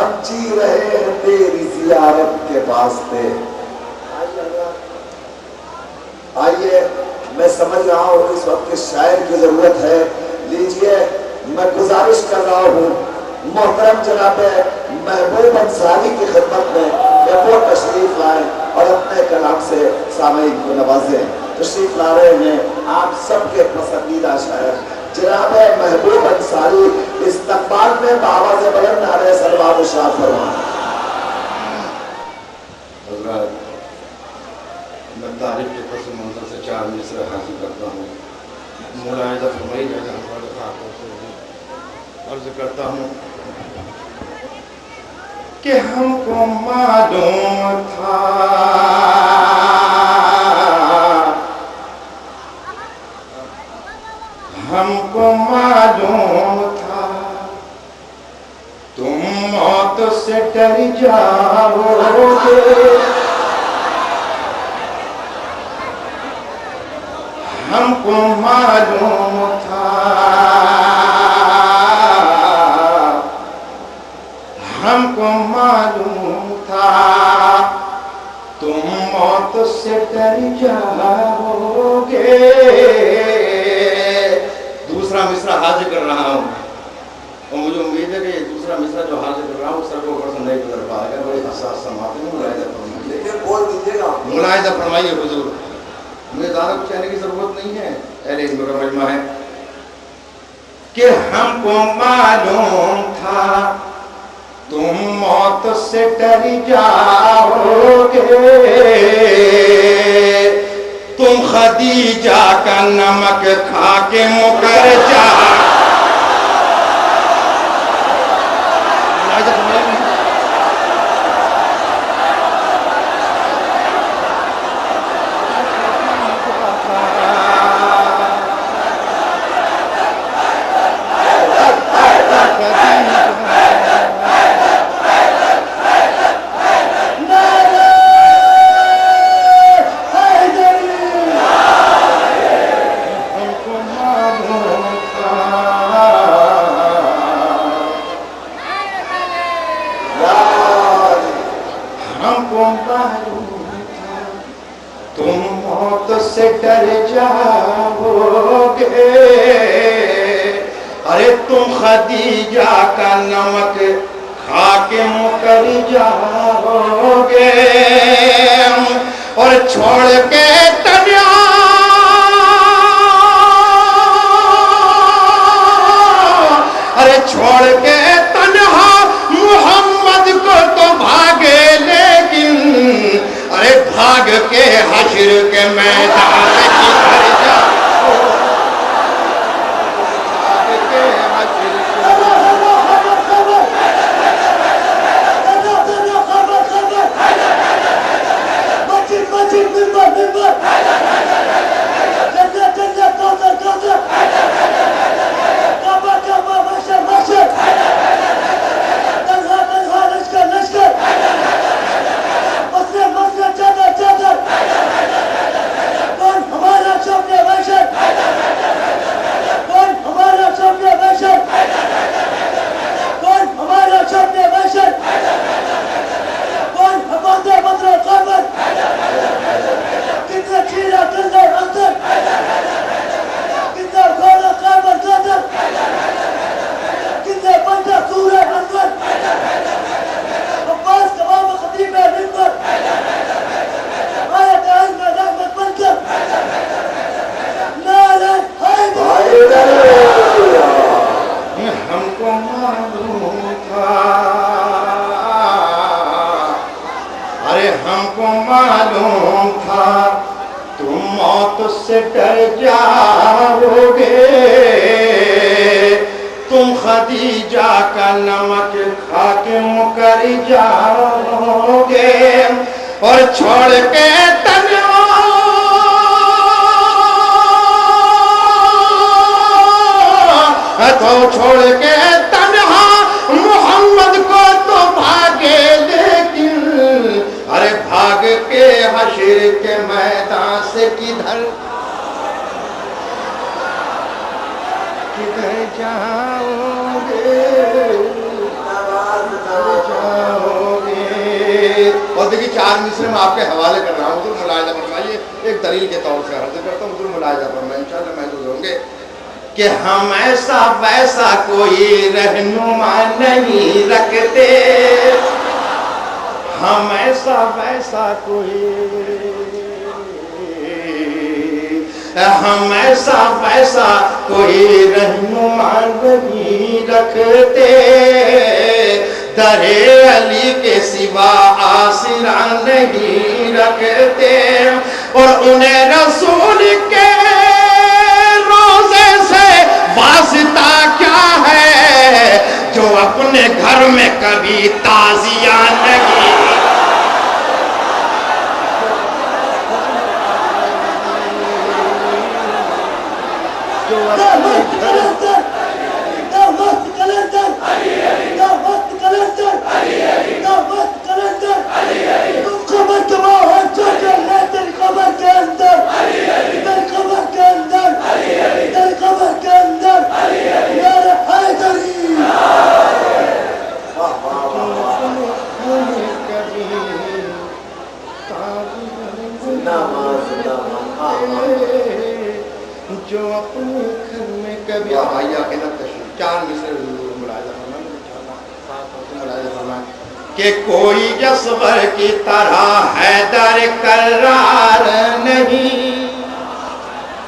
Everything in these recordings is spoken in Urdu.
ہم جی رہے ہیں تیری زیارت کے واسطے. آئیے میں سمجھ رہا ہوں اس وقت کے شاعر کی ضرورت ہے. لیجئے میں گزارش کر رہا ہوں محترم جناب محبوب انصاری کی خدمت میں کہ وہ تشریف لائیں اور اپنے کلام سے سامعین کو نوازیں. تشریف لا رہے ہیں آپ سب کے پسندیدہ شاعر جناب محبوب انصاری. استقبال میں بآواز بلند نعرہ سلوات ارشاد فرمائیں. حضرات میں تعریف کے پس منظر سے 4 مصرع حاصل کرتا ہوں. ملاحظہ فرمائی جائے عرض کرتا ہوں کہ ہم کو معلوم تھا تم موت سے ڈر جاؤ گے. ہم کو معلوم تھا تم موت سے ڈر جاؤ گے. دوسرا مصرع حاضر کر رہا ہوں اور مجھے امید ہے کہ یہ دوسرا مصرع جو حاضر کر رہا ہوں سر کو اوپر سے نہیں گزر پائے گا. بڑے حساس سماعت میں ملاحظہ فرمائیے حضور. مجھے زیادہ کچھ کہنے کی ضرورت نہیں ہے. اہل علم کا مجمع ہے کہ ہم کو معلوم تھا تم موت سے ڈر جاؤ گے. تم خدیجہ کا نمک کھا کے مکر جاؤ. تم موت سے ڈر جاؤ گے. ارے تم خدیجہ کا نمک کھا کے مکر جاؤ گے اور چھوڑ کے تنہا چھوڑ کے تنہا محمد کو تو بھاگے لیکن ارے بھاگ کے حشر کے میدان سے کدھر جاؤ. بھاگ کے حشر معلوم تھا تم موت سے ڈر جاؤ گے. تم خدیجہ کا نمک کھا کے مکر جاؤ گے اور چھوڑ کے تنہا تو چھوڑ کے تنہا محمد کو تو بھاگے لیکن ارے بھاگ کے حشر کے میدان سے کدھر جاؤ گے. 4 مصرے میں آپ کے حوالے کر رہا ہوں، حضور ملاحظہ فرمائیے، ایک دلیل کے طور سے عرض کرتا ہوں، حضور ملاحظہ فرمائیے، انشاءاللہ محظوظ ہوں گے کہ ہم ایسا ویسا کوئی رہنما نہیں رکھتے، ہم ایسا ویسا کوئی رہنما نہیں رکھتے، در علی کے سوا آسرا نہیں رکھتے، اور انہیں رسول کے روزے سے واسطہ کیا ہے جو اپنے گھر میں کبھی تازیہ نہیں، جو اپنے گھر میں کبھی آئیہ کے نہ تشریف 4 مصرے ملاحظہ فرمائیں کہ کوئی جسور کی طرح حیدر کرار نہیں،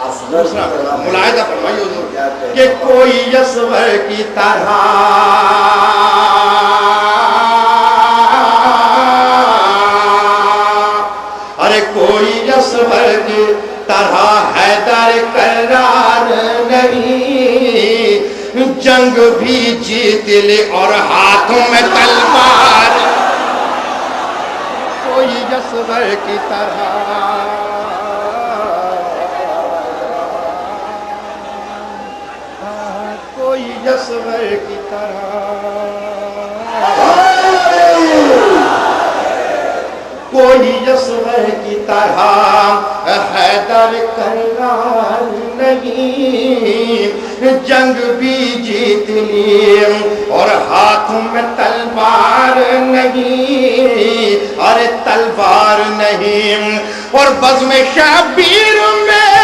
ملاحظہ فرمائیے حضور کہ کوئی جسور کی طرح کوئی جسور کی طرح حیدر کرار نہیں، جنگ بھی جیت لی اور ہاتھوں میں تلوار، کوئی جسور کی طرح کوئی جسور کی کوئی جسور کی طرح حیدر کرار نہیں، جنگ بھی جیت لی اور ہاتھوں میں تلوار نہیں، اور تلوار نہیں، اور بزم شبیر میں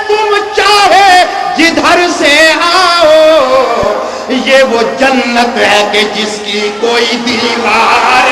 تم چاہے جدھر سے آؤ، یہ وہ جنت ہے کہ جس کی کوئی دیوار